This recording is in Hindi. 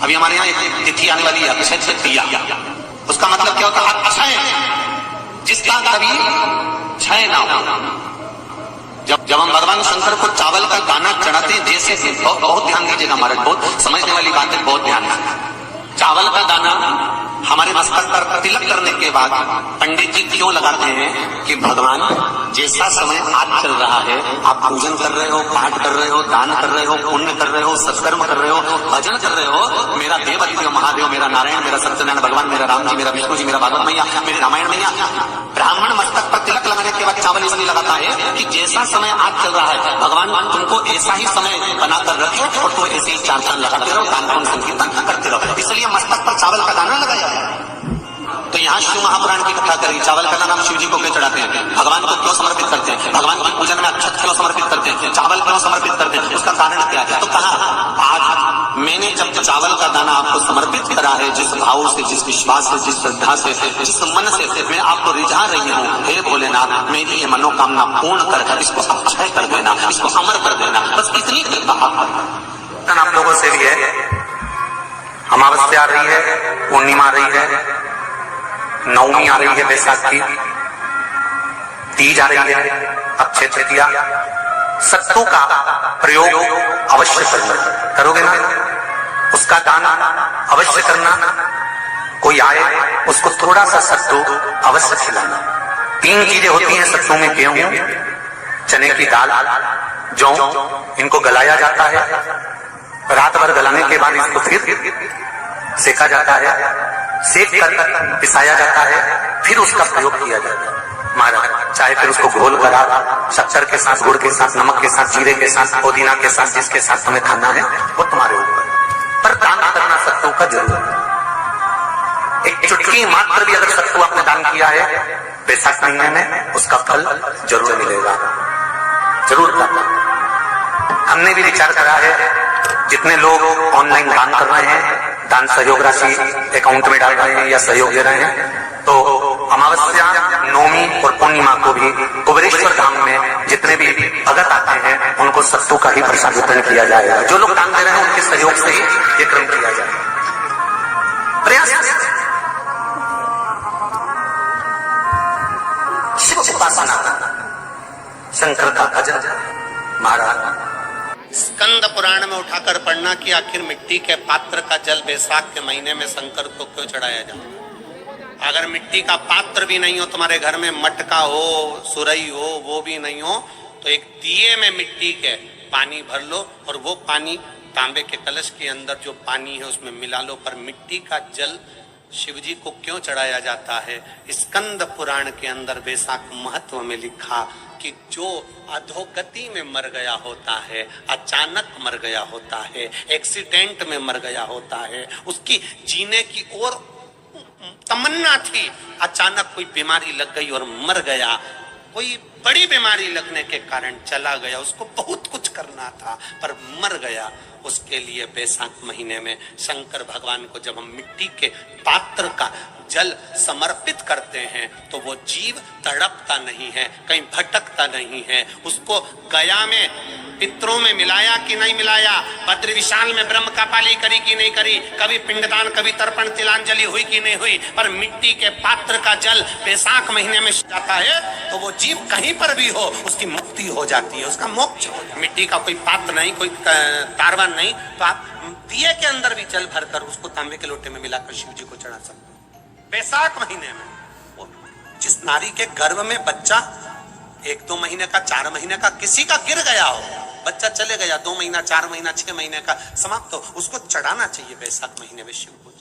अभी हमारे यहाँ एक तिथि आने वाली है, अक्षय तृतीया। उसका मतलब क्या होता है? अक्षय, जिसका कभी क्षय ना हो। जब हम भगवान शंकर को चावल का दाना चढ़ाते हैं, जैसे बहुत ध्यान दीजिएगा महाराज, बहुत समझने वाली बात है, बहुत ध्यान है। चावल का दाना हमारे मस्तक पर तिलक करने के बाद पंडित जी क्यों लगाते हैं कि भगवान जैसा समय आज चल रहा है, आप पूजन कर रहे हो, पाठ कर रहे हो, दान कर रहे हो, पुण्य कर रहे हो, सत्कर्म कर रहे हो, भजन कर रहे हो, मेरा देव अतिदेव महादेव, मेरा नारायण, मेरा सत्यनारायण भगवान, मेरा राम जी, मेरा विष्णु जी, मेरा भागवत मैया, मेरी रामायण मैया। ब्राह्मण मस्तक पर तिलक लगाने के बाद चावल इसलिए लगाता है कि जैसा समय आज चल रहा है, भगवान तुमको ऐसा ही समय बनाकर रखे और तो ऐसे ही चार चांद लगाते रहो, दान पुण्य संकीर्तन करते रहो, इसलिए मस्तक पर चावल का दाना लगाया है। तो यहाँ शिव महापुराण की कथा करें, चावल का दाना हम शिव जी को क्यों चढ़ाते हैं, भगवान को क्यों समर्पित करते हैं, भगवान की पूजन में अक्षत क्यों समर्पित करते हैं, चावल क्यों समर्पित करते हैं, उसका कारण क्या है? तो कहा आज मैंने जब चावल का दाना आपको समर्पित करा है, जिस भाव से, जिस विश्वास से, जिस श्रद्धा से, जिस मन से मैं आपको रिझा रही हूँ, हे भोलेनाथ मेरी ये मनोकामना पूर्ण कर, इसको अक्षय कर देना, इसको अमर कर देना, बस इतनी कृपा आप लोगों से भी है। अमावस्या आ रही है, पूर्णिमा आ रही है, नवमी आ रही है, बैसाख की तीज आ रही है, अक्षय तृतीया। सत्तू का प्रयोग अवश्य करना, करोगे ना? उसका दान अवश्य करना। कोई आए उसको थोड़ा सा सत्तू अवश्य खिलाना। 3 चीजें होती हैं सत्तू में, गेहूं, चने की दाल, जौ, इनको गलाया जाता है। रात भर गलाने के बाद इसको फिर सेका जाता है, सेक कर पिसाया जाता है, फिर उसका प्रयोग किया जाता है। महाराज चाहे फिर उसको घोल करा शक्कर के साथ, गुड़ के साथ, नमक के साथ, जीरे के साथ, पुदीना के साथ, जिसके साथ तुम्हें खाना है वो तुम्हारे ऊपर, पर दान करना सत्तू का जरूर। एक चुटकी मात्र भी अगर सत्तू आपने दान किया है बैसाख महीने में, उसका फल जरूर मिलेगा, जरूर करना। हमने भी विचार करा है, जितने लोग ऑनलाइन दान कर रहे हैं, दान सहयोग राशि अकाउंट में डाल रहे हैं या सहयोग दे रहे हैं, तो अमावस्या, नवमी और पूर्णिमा को भी कुबेरेश्वर धाम में जितने भी भगत आते हैं उनको सत्तू का ही प्रसाद वितरण किया जाएगा। जो लोग दान दे रहे हैं उनके सहयोग से ही ये क्रम किया जाएगा। प्रयास शिव उपासना, शंकर का भजन। महाराज स्कंद पुराण में उठाकर पढ़ना कि आखिर मिट्टी के पात्र का जल बैसाख के महीने में शंकर को क्यों चढ़ाया जाए। अगर मिट्टी का पात्र भी नहीं हो तुम्हारे घर में, मटका हो, सुरई हो, वो भी नहीं हो, तो एक दिए में मिट्टी के पानी भर लो और वो पानी तांबे के कलश के अंदर जो पानी है उसमें मिला लो। पर मिट्टी का जल शिवजी को क्यों चढ़ाया जाता है? स्कंद पुराण के अंदर बैसाख महत्व में लिखा कि जो अधोगति में मर गया होता है, अचानक मर गया होता है, एक्सीडेंट में मर गया होता है, उसकी जीने की और तमन्ना थी, अचानक कोई बीमारी लग गई और मर गया, कोई बड़ी बीमारी लगने के कारण चला गया, उसको बहुत कुछ करना था पर मर गया, उसके लिए बैसाख महीने में शंकर भगवान को जब हम मिट्टी के पात्र का जल समर्पित करते हैं तो वो जीव तड़पता नहीं है, कहीं भटकता नहीं है। उसको गया में पितरों में मिलाया कि नहीं मिलाया, बद्र विशाल में ब्रह्म का पाली करी कि नहीं करी, कभी पिंडदान, कभी तर्पण, तिलांजलि हुई कि नहीं हुई, पर मिट्टी के पात्र का जल बैसाख महीने में जाता है तो वो जीव कहीं पर भी हो उसकी मुक्ति हो जाती है, उसका मोक्ष हो जाता है। मिट्टी का कोई पात्र नहीं, कोई तारवन नहीं, तो आप दिए के अंदर भी जल भरकर उसको तांबे के लोटे में मिलाकर शिव जी को चढ़ा सकते हैं। बैसाख महीने में जिस नारी के गर्भ में बच्चा 1-2 महीने का, 4 महीने का, किसी का गिर गया हो, बच्चा चले गया 2 महीना, 4 महीना, 6 महीने का समाप्त हो, उसको चढ़ाना चाहिए बैसाख महीने में शिव को।